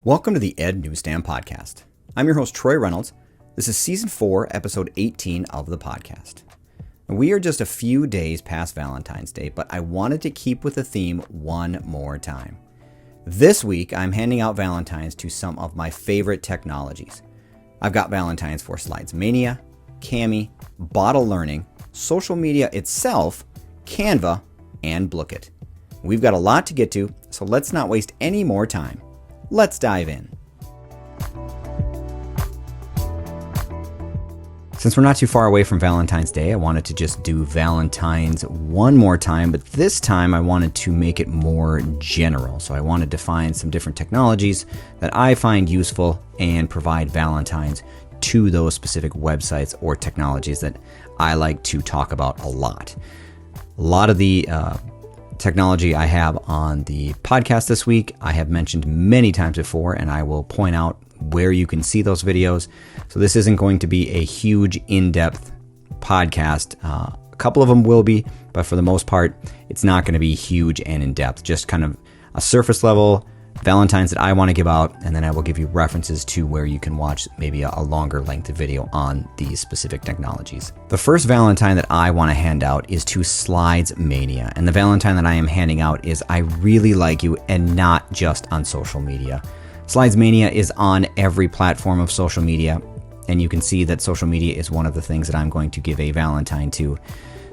Welcome to the Ed Newsstand Podcast. I'm your host, Troy Reynolds. This is Season 4, Episode 18 of the podcast. We are just a few days past Valentine's Day, but I wanted to keep with the theme one more time. This week, I'm handing out Valentines to some of my favorite technologies. I've got Valentines for Slidesmania, Canva, Boddle Learning, social media itself, Canva, and Blooket. We've got a lot to get to, so let's not waste any more time. Let's dive in. Since we're not too far away from Valentine's Day, I wanted to just do Valentine's one more time, but this time I wanted to make it more general. So I wanted to find some different technologies that I find useful and provide Valentines to those specific websites or technologies that I like to talk about a lot. A lot of the technology I have on the podcast this week, I have mentioned many times before, and I will point out where you can see those videos. So this isn't going to be a huge in-depth podcast. A couple of them will be, but for the most part, it's not going to be huge and in-depth, just kind of a surface level Valentines that I want to give out, and then I will give you references to where you can watch maybe a longer length of video on these specific technologies. The first Valentine that I want to hand out is to Slidesmania, and the Valentine that I am handing out is I really like you, and not just on social media. Slidesmania is on every platform of social media, and you can see that social media is one of the things that I'm going to give a Valentine to.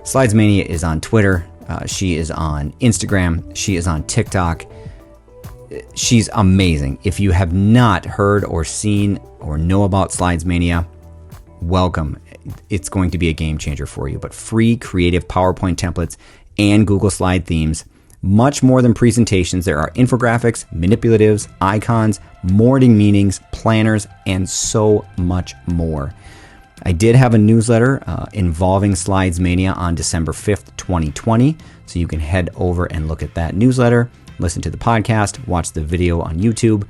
Slidesmania is on Twitter, she is on Instagram, she is on TikTok. She's amazing. If you have not heard or seen or know about Slidesmania, welcome. It's going to be a game changer for you. But free creative PowerPoint templates and Google Slide themes, much more than presentations. There are infographics, manipulatives, icons, morning meetings, planners, and so much more. I did have a newsletter involving Slidesmania on December 5th, 2020. So you can head over and look at that newsletter. Listen to the podcast, watch the video on YouTube,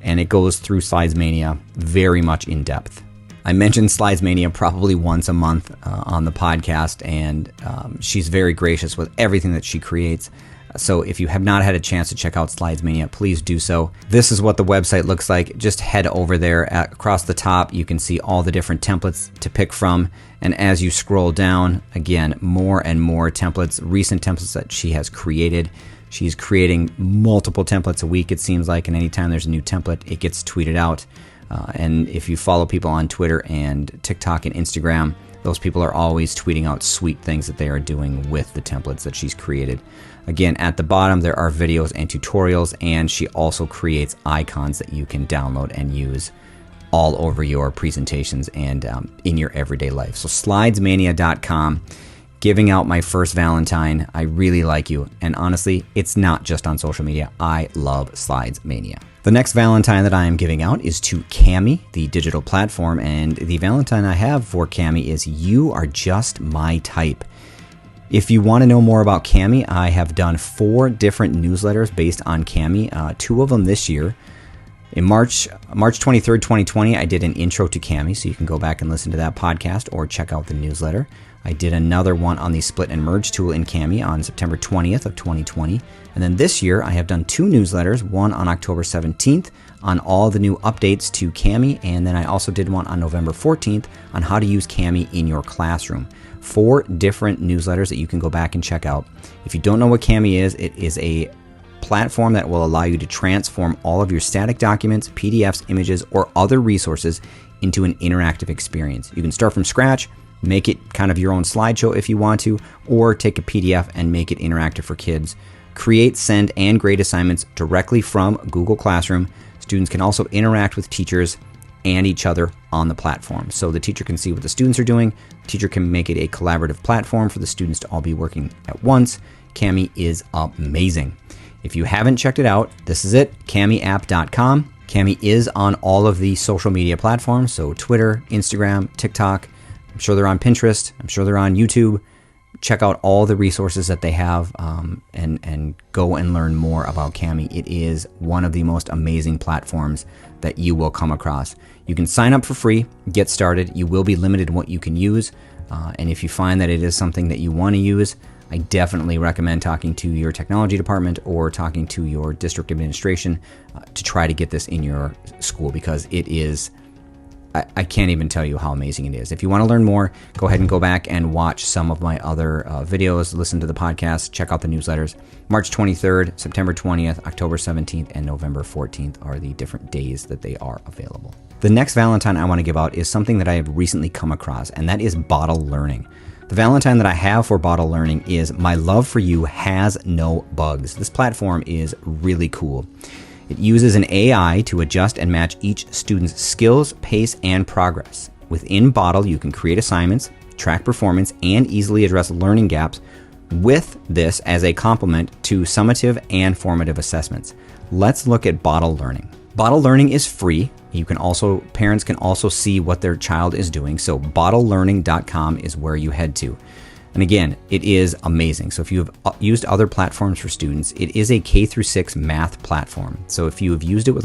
and it goes through Slidesmania very much in depth. I mentioned Slidesmania probably once a month on the podcast, and she's very gracious with everything that she creates. So if you have not had a chance to check out Slidesmania, please do so. This is what the website looks like. Just head over there. Across the top, you can see all the different templates to pick from. And as you scroll down, again, more and more templates, recent templates that she has created. She's creating multiple templates a week, it seems like, and anytime there's a new template, it gets tweeted out. And if you follow people on Twitter and TikTok and Instagram, those people are always tweeting out sweet things that they are doing with the templates that she's created. Again, at the bottom, there are videos and tutorials, and she also creates icons that you can download and use all over your presentations and in your everyday life. So slidesmania.com. Giving out my first Valentine. I really like you. And honestly, it's not just on social media. I love Slidesmania. The next Valentine that I am giving out is to Canva, the digital platform. And the Valentine I have for Canva is You Are Just My Type. If you want to know more about Canva, I have done 4 different newsletters based on Canva, 2 of them this year. In March 23rd, 2020, I did an intro to Canva, so you can go back and listen to that podcast or check out the newsletter. I did another one on the split and merge tool in Canva on September 20th of 2020. And then this year, I have done 2 newsletters, one on October 17th on all the new updates to Canva, and then I also did one on November 14th on how to use Canva in your classroom. 4 different newsletters that you can go back and check out. If you don't know what Canva is, it is a platform that will allow you to transform all of your static documents, PDFs, images, or other resources into an interactive experience. You can start from scratch, make it kind of your own slideshow if you want to, or take a PDF and make it interactive for kids. Create, send, and grade assignments directly from Google Classroom. Students can also interact with teachers and each other on the platform. So the teacher can see what the students are doing. The teacher can make it a collaborative platform for the students to all be working at once. Canva is amazing. If you haven't checked it out, this is it, canvaapp.com. Canva is on all of the social media platforms, so Twitter, Instagram, TikTok. I'm sure they're on Pinterest. I'm sure they're on YouTube. Check out all the resources that they have and go and learn more about Canva. It is one of the most amazing platforms that you will come across. You can sign up for free, get started. You will be limited in what you can use. And if you find that it is something that you want to use, I definitely recommend talking to your technology department or talking to your district administration to try to get this in your school, because it is, I can't even tell you how amazing it is. If you want to learn more, go ahead and go back and watch some of my other videos, listen to the podcast, check out the newsletters. March 23rd, September 20th, October 17th, and November 14th are the different days that they are available. The next Valentine I want to give out is something that I have recently come across, and that is Boddle Learning. The Valentine that I have for Boddle Learning is My Love for You Has No Bugs. This platform is really cool. It uses an AI to adjust and match each student's skills, pace, and progress. Within Boddle, you can create assignments, track performance, and easily address learning gaps with this as a complement to summative and formative assessments. Let's look at Boddle Learning. Boddle Learning is free. Parents can also see what their child is doing. So boddlelearning.com is where you head to. And again, it is amazing. So if you have used other platforms for students, it is a K-6 math platform. So if you have used it with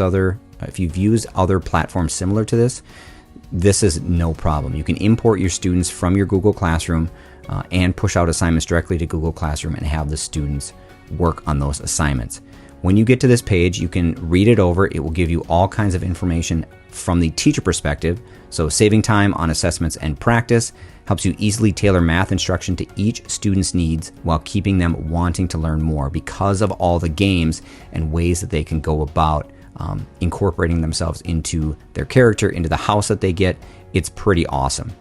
if you've used other platforms similar to this, this is no problem. You can import your students from your Google Classroom and push out assignments directly to Google Classroom and have the students work on those assignments. When you get to this page, you can read it over. It will give you all kinds of information from the teacher perspective. So saving time on assessments and practice helps you easily tailor math instruction to each student's needs while keeping them wanting to learn more because of all the games and ways that they can go about incorporating themselves into their character, into the house that they get. It's pretty awesome.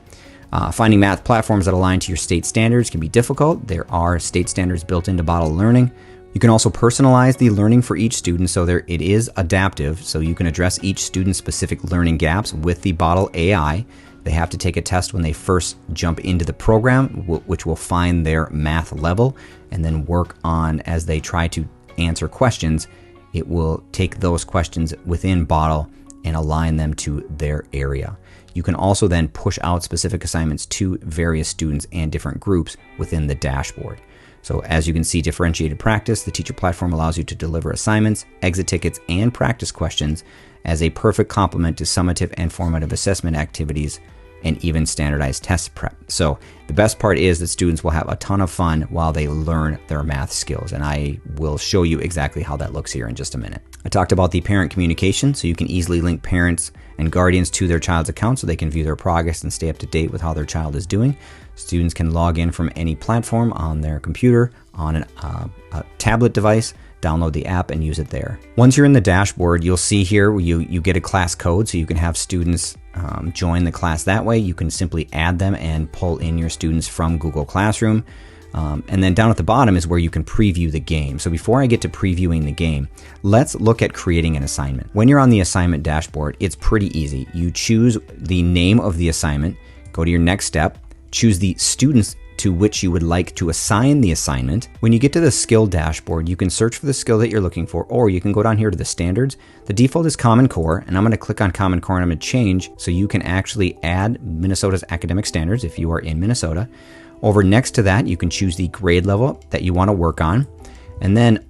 Finding math platforms that align to your state standards can be difficult. There are state standards built into Boddle Learning. You can also personalize the learning for each student so it is adaptive, so you can address each student's specific learning gaps with the Boddle AI. They have to take a test when they first jump into the program, which will find their math level, and then work on as they try to answer questions. It will take those questions within Boddle and align them to their area. You can also then push out specific assignments to various students and different groups within the dashboard. So as you can see, differentiated practice, the teacher platform allows you to deliver assignments, exit tickets, and practice questions as a perfect complement to summative and formative assessment activities and even standardized test prep. So the best part is that students will have a ton of fun while they learn their math skills. And I will show you exactly how that looks here in just a minute. I talked about the parent communication, so you can easily link parents and guardians to their child's account so they can view their progress and stay up to date with how their child is doing. Students can log in from any platform on their computer, on a tablet device, download the app and use it there. Once you're in the dashboard, you'll see here you get a class code, so you can have students join the class that way. You can simply add them and pull in your students from Google Classroom. And then down at the bottom is where you can preview the game. So before I get to previewing the game, let's look at creating an assignment. When you're on the assignment dashboard, it's pretty easy. You choose the name of the assignment, go to your next step, choose the students to which you would like to assign the assignment. When you get to the skill dashboard, you can search for the skill that you're looking for, or you can go down here to the standards. The default is Common Core, and I'm going to click on Common Core and I'm going to change so you can actually add Minnesota's academic standards if you are in Minnesota. Over next to that, you can choose the grade level that you want to work on. And then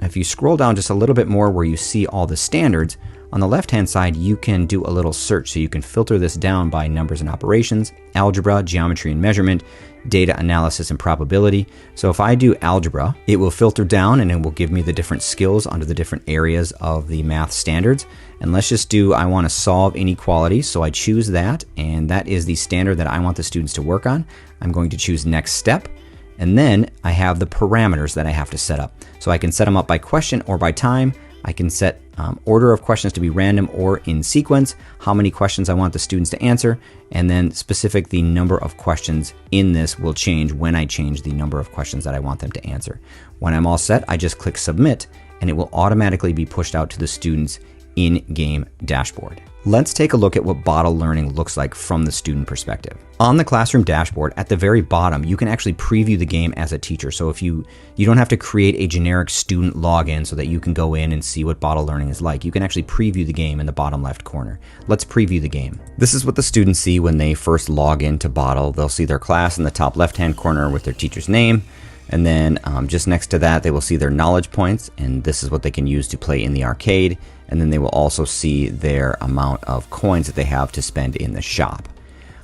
if you scroll down just a little bit more where you see all the standards, on the left-hand side, you can do a little search. So you can filter this down by numbers and operations, algebra, geometry and measurement, data analysis and probability. So if I do algebra, it will filter down and it will give me the different skills under the different areas of the math standards. And let's just do, I want to solve inequalities. So I choose that, and that is the standard that I want the students to work on. I'm going to choose next step. And then I have the parameters that I have to set up. So I can set them up by question or by time. I can set order of questions to be random or in sequence, how many questions I want the students to answer, and then specific the number of questions in this will change when I change the number of questions that I want them to answer. When I'm all set, I just click submit, and it will automatically be pushed out to the students in-game dashboard. Let's take a look at what Boddle Learning looks like from the student perspective. On the classroom dashboard, at the very bottom, you can actually preview the game as a teacher. So if you don't have to create a generic student login so that you can go in and see what Boddle Learning is like. You can actually preview the game in the bottom left corner. Let's preview the game. This is what the students see when they first log into Boddle. They'll see their class in the top left-hand corner with their teacher's name. And then just next to that, they will see their knowledge points, and this is what they can use to play in the arcade. And then they will also see their amount of coins that they have to spend in the shop.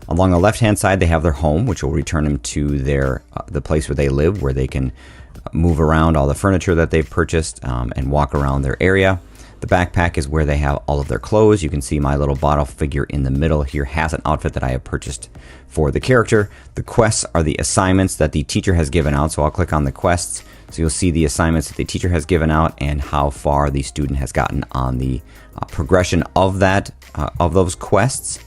Along the left-hand side, they have their home, which will return them to the place where they live, where they can move around all the furniture that they've purchased and walk around their area. The backpack is where they have all of their clothes. You can see my little bottle figure in the middle here has an outfit that I have purchased for the character. The quests are the assignments that the teacher has given out, so I'll click on the quests. So you'll see the assignments that the teacher has given out and how far the student has gotten on the progression of those quests.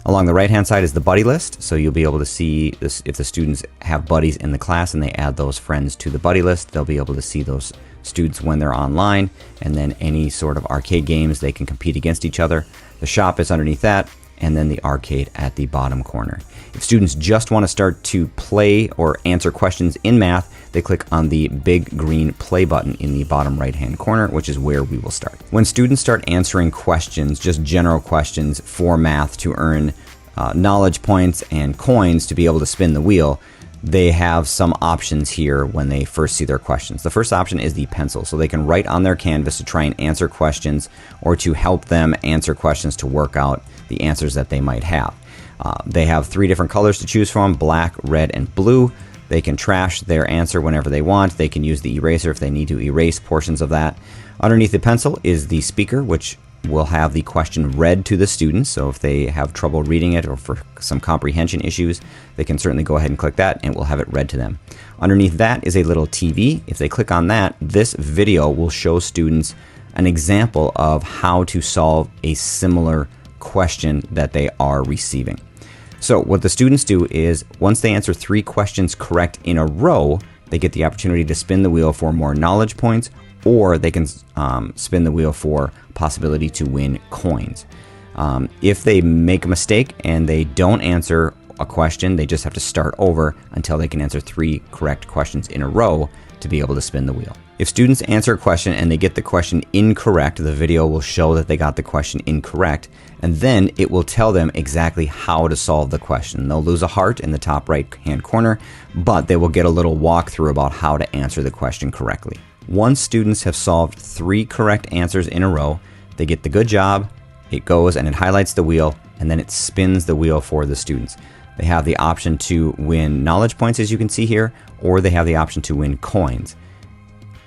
Along the right-hand side is the buddy list, so you'll be able to see this if the students have buddies in the class and they add those friends to the buddy list. They'll be able to see those students when they're online, and then any sort of arcade games, they can compete against each other. The shop is underneath that, and then the arcade at the bottom corner. If students just want to start to play or answer questions in math, they click on the big green play button in the bottom right-hand corner, which is where we will start. When students start answering questions, just general questions for math to earn knowledge points and coins to be able to spin the wheel, they have some options here when they first see their questions. The first option is the pencil, so they can write on their canvas to try and answer questions or to help them answer questions to work out the answers that they might have. They have 3 different colors to choose from: black, red, and blue. They can trash their answer whenever they want. They can use the eraser if they need to erase portions of that. Underneath the pencil is the speaker, which will have the question read to the students. So if they have trouble reading it or for some comprehension issues, they can certainly go ahead and click that and we'll have it read to them. Underneath that is a little TV. If they click on that, this video will show students an example of how to solve a similar question that they are receiving. So what the students do is once they answer 3 questions correct in a row, they get the opportunity to spin the wheel for more knowledge points, or they can spin the wheel for possibility to win coins. If they make a mistake and they don't answer a question, they just have to start over until they can answer 3 correct questions in a row to be able to spin the wheel. If students answer a question and they get the question incorrect, the video will show that they got the question incorrect, and then it will tell them exactly how to solve the question. They'll lose a heart in the top right-hand corner, but they will get a little walkthrough about how to answer the question correctly. Once students have solved 3 correct answers in a row, they get the good job, it goes and it highlights the wheel, and then it spins the wheel for the students. They have the option to win knowledge points, as you can see here, or they have the option to win coins.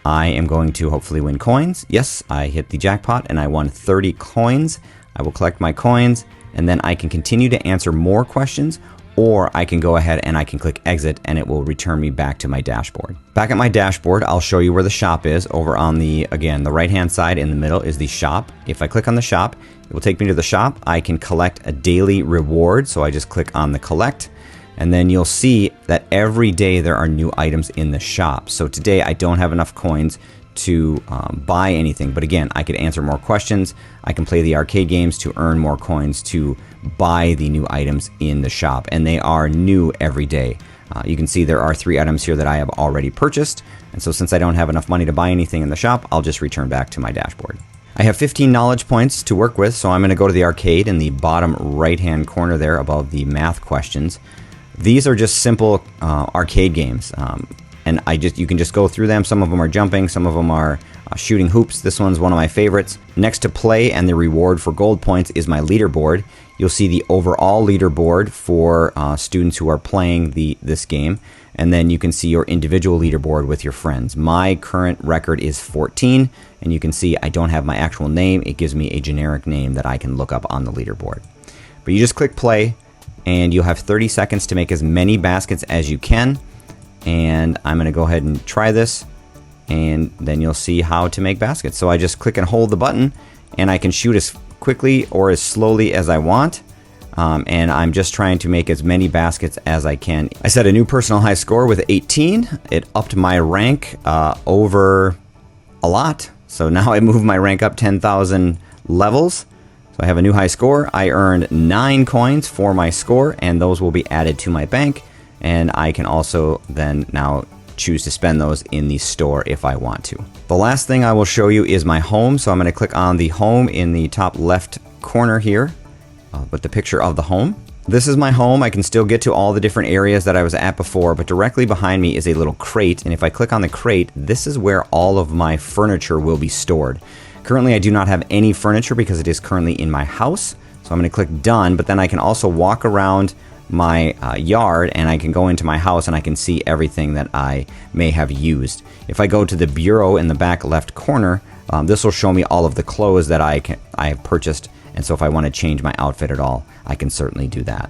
I am going to hopefully win coins. Yes, I hit the jackpot and I won 30 coins. I will collect my coins and then I can continue to answer more questions, or I can go ahead and I can click exit and it will return me back to my dashboard. Back at my dashboard, I'll show you where the shop is. Over on the right-hand side in the middle is the shop. If I click on the shop, it will take me to the shop. I can collect a daily reward, so I just click on the collect. And then you'll see that every day there are new items in the shop. So today I don't have enough coins to buy anything, but again, I could answer more questions. I can play the arcade games to earn more coins to buy the new items in the shop, and they are new every day. You can see there are 3 items here that I have already purchased, and so since I don't have enough money to buy anything in the shop, I'll just return back to my dashboard. I have 15 knowledge points to work with, so I'm going to go to the arcade in the bottom right-hand corner there above the math questions. These are just simple arcade games, and you can just go through them. Some of them are jumping, some of them are shooting hoops. This one's one of my favorites. Next to play and the reward for gold points is my leaderboard. You'll see the overall leaderboard for students who are playing this game, and then you can see your individual leaderboard with your friends. My current record is 14, and you can see I don't have my actual name. It gives me a generic name that I can look up on the leaderboard. But you just click play, and you'll have 30 seconds to make as many baskets as you can. And I'm going to go ahead and try this, and then you'll see how to make baskets. So I just click and hold the button, and I can shoot as quickly or as slowly as I want. And I'm just trying to make as many baskets as I can. I set a new personal high score with 18. It upped my rank over a lot. So now I moved my rank up 10,000 levels. So I have a new high score. I earned 9 coins for my score, and those will be added to my bank. And I can also then now choose to spend those in the store if I want to. The last thing I will show you is my home. So I'm going to click on the home in the top left corner here with the picture of the home. This is my home. I can still get to all the different areas that I was at before, but directly behind me is a little crate. And if I click on the crate, this is where all of my furniture will be stored. Currently, I do not have any furniture because it is currently in my house. So I'm going to click done, but then I can also walk around my yard, and I can go into my house and I can see everything that I may have used. If I go to the bureau in the back left corner, this will show me all of the clothes that I have purchased, and so if I want to change my outfit at all, I can certainly do that.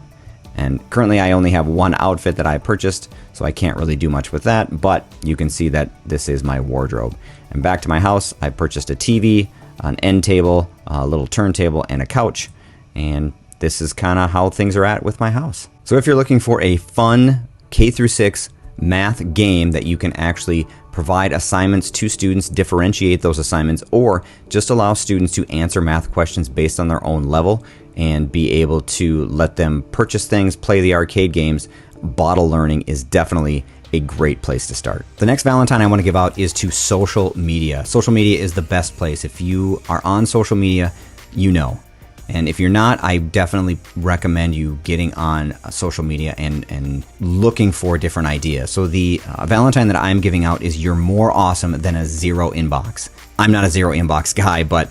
And currently I only have one outfit that I purchased, so I can't really do much with that, but you can see that this is my wardrobe. And back to my house, I purchased a TV, an end table, a little turntable, and a couch, and this is kind of how things are at with my house. So if you're looking for a fun K-6 math game that you can actually provide assignments to students, differentiate those assignments, or just allow students to answer math questions based on their own level and be able to let them purchase things, play the arcade games, Boddle Learning is definitely a great place to start. The next Valentine I want to give out is to social media. Social media is the best place. If you are on social media, you know. And if you're not, I definitely recommend you getting on social media and looking for different ideas. So the Valentine that I'm giving out is you're more awesome than a zero inbox. I'm not a zero inbox guy, but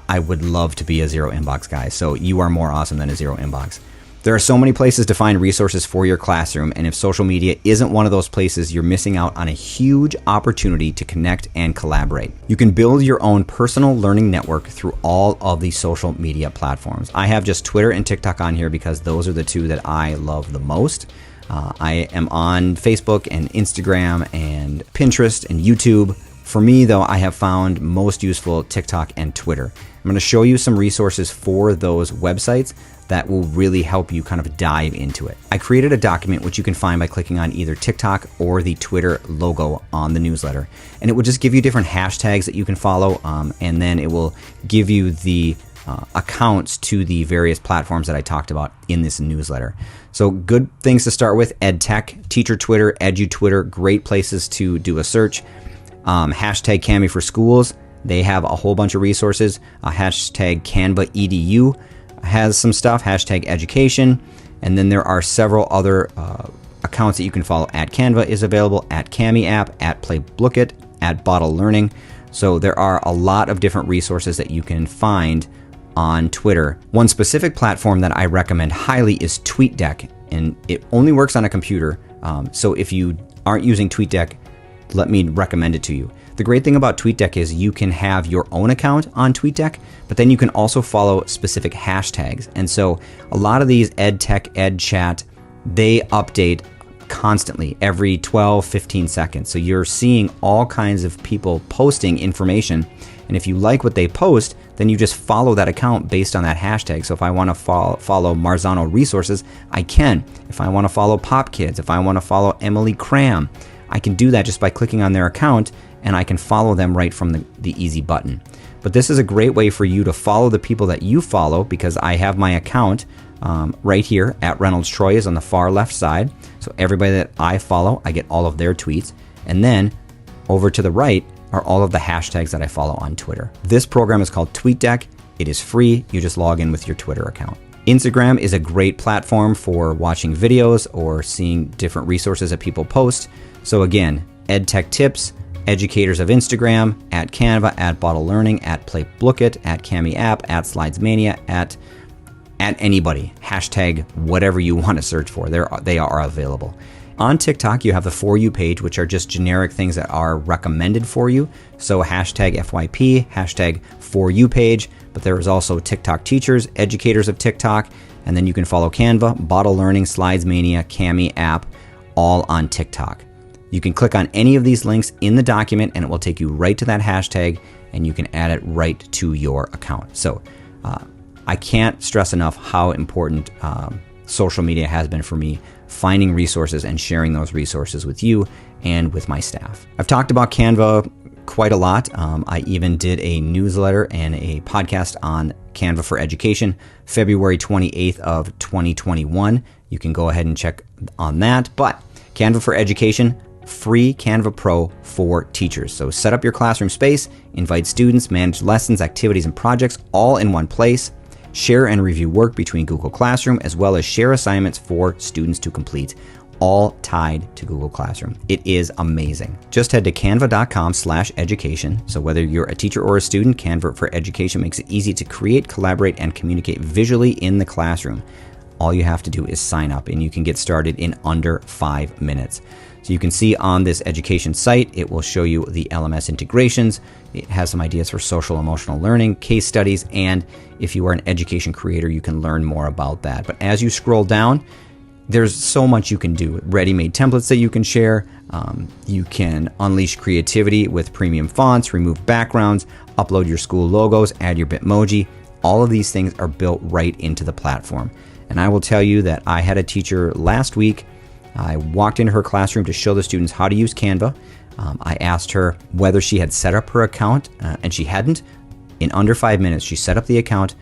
I would love to be a zero inbox guy. So you are more awesome than a zero inbox. There are so many places to find resources for your classroom, and if social media isn't one of those places, you're missing out on a huge opportunity to connect and collaborate. You can build your own personal learning network through all of the social media platforms. I have just Twitter and TikTok on here because those are the two that I love the most. I am on Facebook and Instagram and Pinterest and YouTube. For me, though, I have found most useful TikTok and Twitter. I'm going to show you some resources for those websites that will really help you kind of dive into it. I created a document which you can find by clicking on either TikTok or the Twitter logo on the newsletter. And it will just give you different hashtags that you can follow, and then it will give you the accounts to the various platforms that I talked about in this newsletter. So good things to start with: EdTech, Teacher Twitter, Edu Twitter, great places to do a search. Hashtag Canva for schools, they have a whole bunch of resources. Hashtag Canva EDU has some stuff, hashtag education, and then there are several other accounts that you can follow. At Canva is available, at Cami app, at Play Blooket, at Boddle Learning. So there are a lot of different resources that you can find on Twitter. One specific platform that I recommend highly is TweetDeck, and it only works on a computer. So if you aren't using TweetDeck, let me recommend it to you. The great thing about TweetDeck is you can have your own account on TweetDeck, but then you can also follow specific hashtags. And so a lot of these EdTech, EdChat, they update constantly every 12, 15 seconds. So you're seeing all kinds of people posting information. And if you like what they post, then you just follow that account based on that hashtag. So if I want to follow Marzano Resources, I can. If I want to follow Pop Kids, if I want to follow Emily Cram, I can do that just by clicking on their account, and I can follow them right from the easy button. But this is a great way for you to follow the people that you follow, because I have my account right here at Reynolds Troy is on the far left side. So everybody that I follow, I get all of their tweets. And then over to the right are all of the hashtags that I follow on Twitter. This program is called TweetDeck. It is free. You just log in with your Twitter account. Instagram is a great platform for watching videos or seeing different resources that people post. So again, EdTech tips, educators of Instagram, at Canva, at Boddle Learning, at Play Blooket, at Cami app, at Slidesmania, at anybody, hashtag whatever you want to search for. They are available. On TikTok, you have the For You page, which are just generic things that are recommended for you. So hashtag FYP, hashtag For You page, but there is also TikTok teachers, educators of TikTok, and then you can follow Canva, Boddle Learning, Slidesmania, Cami app, all on TikTok. You can click on any of these links in the document and it will take you right to that hashtag, and you can add it right to your account. So I can't stress enough how important social media has been for me, finding resources and sharing those resources with you and with my staff. I've talked about Canva quite a lot. I even did a newsletter and a podcast on Canva for Education, February 28th of 2021. You can go ahead and check on that. But Canva for Education, free Canva Pro for teachers. So set up your classroom space, invite students, manage lessons, activities, and projects all in one place. Share and review work between Google Classroom, as well as share assignments for students to complete, all tied to Google Classroom. It is amazing. Just head to canva.com/education. So whether you're a teacher or a student, Canva for Education makes it easy to create, collaborate, and communicate visually in the classroom. all you have to do is sign up, and you can get started in under 5 minutes. So you can see on this education site, it will show you the LMS integrations. It has some ideas for social emotional learning, case studies, and if you are an education creator, you can learn more about that. But as you scroll down, there's so much you can do. Ready-made templates that you can share. You can unleash creativity with premium fonts, remove backgrounds, upload your school logos, add your Bitmoji. All of these things are built right into the platform. And I will tell you that I had a teacher last week. I walked into her classroom to show the students how to use Canva. I asked her whether she had set up her account, and she hadn't. In under 5 minutes, she set up the account.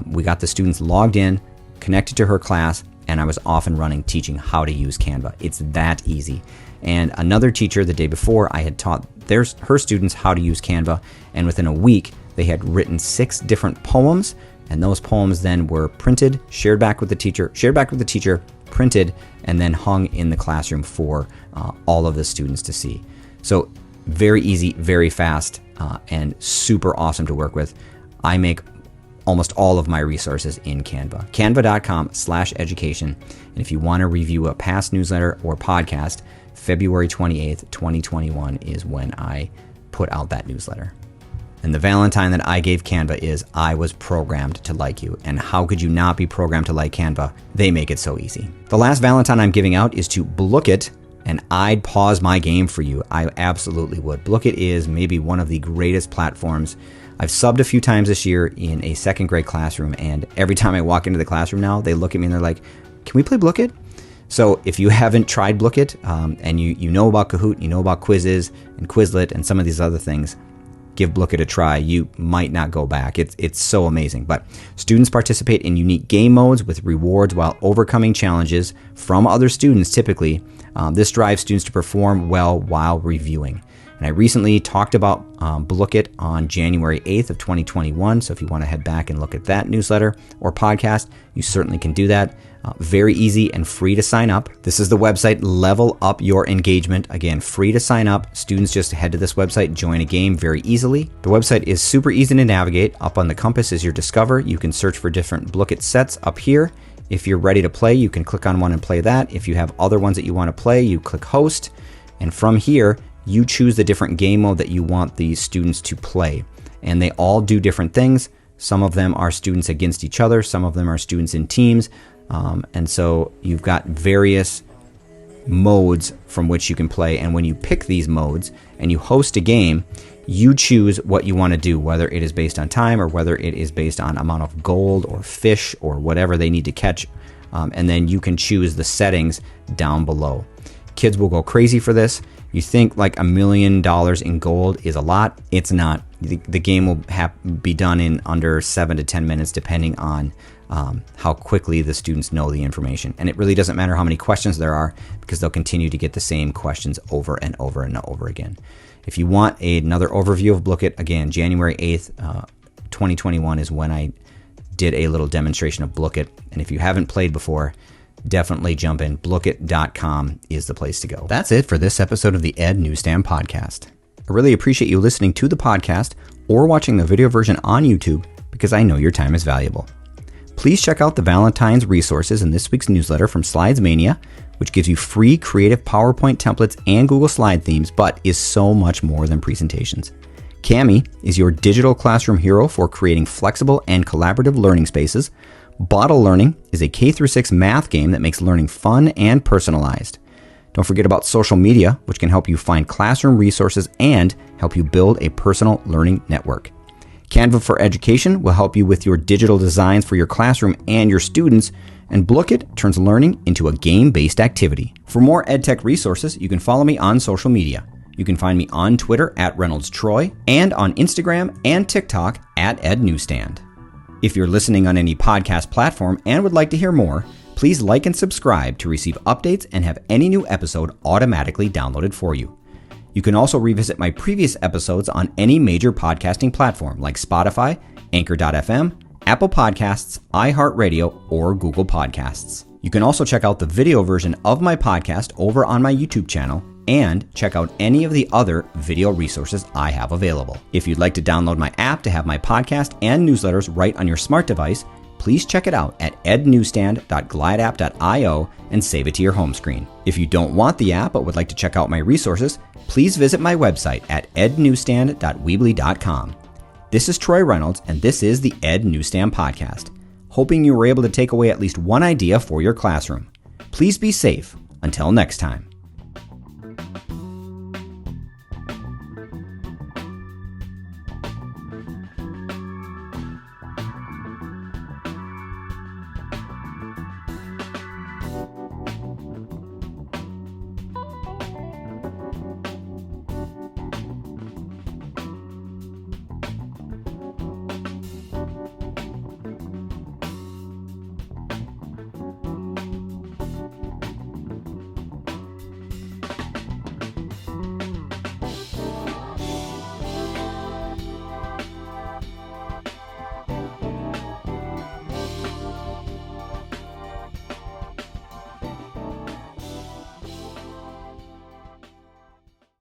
We got the students logged in, connected to her class, and I was off and running teaching how to use Canva. It's that easy. And another teacher the day before, I had taught her students how to use Canva, and within a week, they had written 6 different poems, and those poems then were printed, shared back with the teacher, printed, and then hung in the classroom for all of the students to see. So very easy, very fast, and super awesome to work with. I make almost all of my resources in Canva. Canva.com/education. And if you want to review a past newsletter or podcast, February 28th, 2021 is when I put out that newsletter. And the Valentine that I gave Canva is, I was programmed to like you. And how could you not be programmed to like Canva? They make it so easy. The last Valentine I'm giving out is to Blooket, and I'd pause my game for you. I absolutely would. Blooket is maybe one of the greatest platforms. I've subbed a few times this year in a second grade classroom, and every time I walk into the classroom now, they look at me and they're like, can we play Blooket? So if you haven't tried Blooket, and you know about Kahoot, you know about quizzes and Quizlet and some of these other things, give Blooket a try. You might not go back. It's so amazing. But students participate in unique game modes with rewards while overcoming challenges from other students typically. This drives students to perform well while reviewing. And I recently talked about Blooket on January 8th of 2021. So if you want to head back and look at that newsletter or podcast, you certainly can do that. Very easy and free to sign up. This is the website Level Up Your Engagement. Again, free to sign up. Students just head to this website, join a game very easily. The website is super easy to navigate. Up on the compass is your Discover. You can search for different Blooket sets up here. If you're ready to play, you can click on one and play that. If you have other ones that you want to play, you click Host. And from here, you choose the different game mode that you want these students to play. And they all do different things. Some of them are students against each other. Some of them are students in teams. And so you've got various modes from which you can play. And when you pick these modes and you host a game, you choose what you want to do, whether it is based on time or whether it is based on amount of gold or fish or whatever they need to catch. And then you can choose the settings down below. Kids will go crazy for this. You think like $1 million in gold is a lot. It's not. The game will be done in under 7 to 10 minutes, depending on how quickly the students know the information. And it really doesn't matter how many questions there are, because they'll continue to get the same questions over and over and over again. If you want another overview of Blooket, again, January 8th, 2021 is when I did a little demonstration of Blooket. And if you haven't played before, definitely jump in. Blooket.com is the place to go. That's it for this episode of the Ed Newsstand Podcast. I really appreciate you listening to the podcast or watching the video version on YouTube, because I know your time is valuable. Please check out the Valentine's resources in this week's newsletter from Slidesmania, which gives you free creative PowerPoint templates and Google Slide themes, but is so much more than presentations. Cami is your digital classroom hero for creating flexible and collaborative learning spaces. Boddle Learning is a K-6 math game that makes learning fun and personalized. Don't forget about social media, which can help you find classroom resources and help you build a personal learning network. Canva for Education will help you with your digital designs for your classroom and your students, and Blooket turns learning into a game-based activity. For more EdTech resources, you can follow me on social media. You can find me on Twitter at ReynoldsTroy and on Instagram and TikTok at EdNewsstand. If you're listening on any podcast platform and would like to hear more, please like and subscribe to receive updates and have any new episode automatically downloaded for you. You can also revisit my previous episodes on any major podcasting platform like Spotify, Anchor.fm, Apple Podcasts, iHeartRadio, or Google Podcasts. You can also check out the video version of my podcast over on my YouTube channel and check out any of the other video resources I have available. If you'd like to download my app to have my podcast and newsletters right on your smart device, please check it out at ednewsstand.glideapp.io and save it to your home screen. If you don't want the app but would like to check out my resources, please visit my website at ednewsstand.weebly.com. This is Troy Reynolds, and this is the Ed Newsstand Podcast, hoping you were able to take away at least one idea for your classroom. Please be safe. Until next time.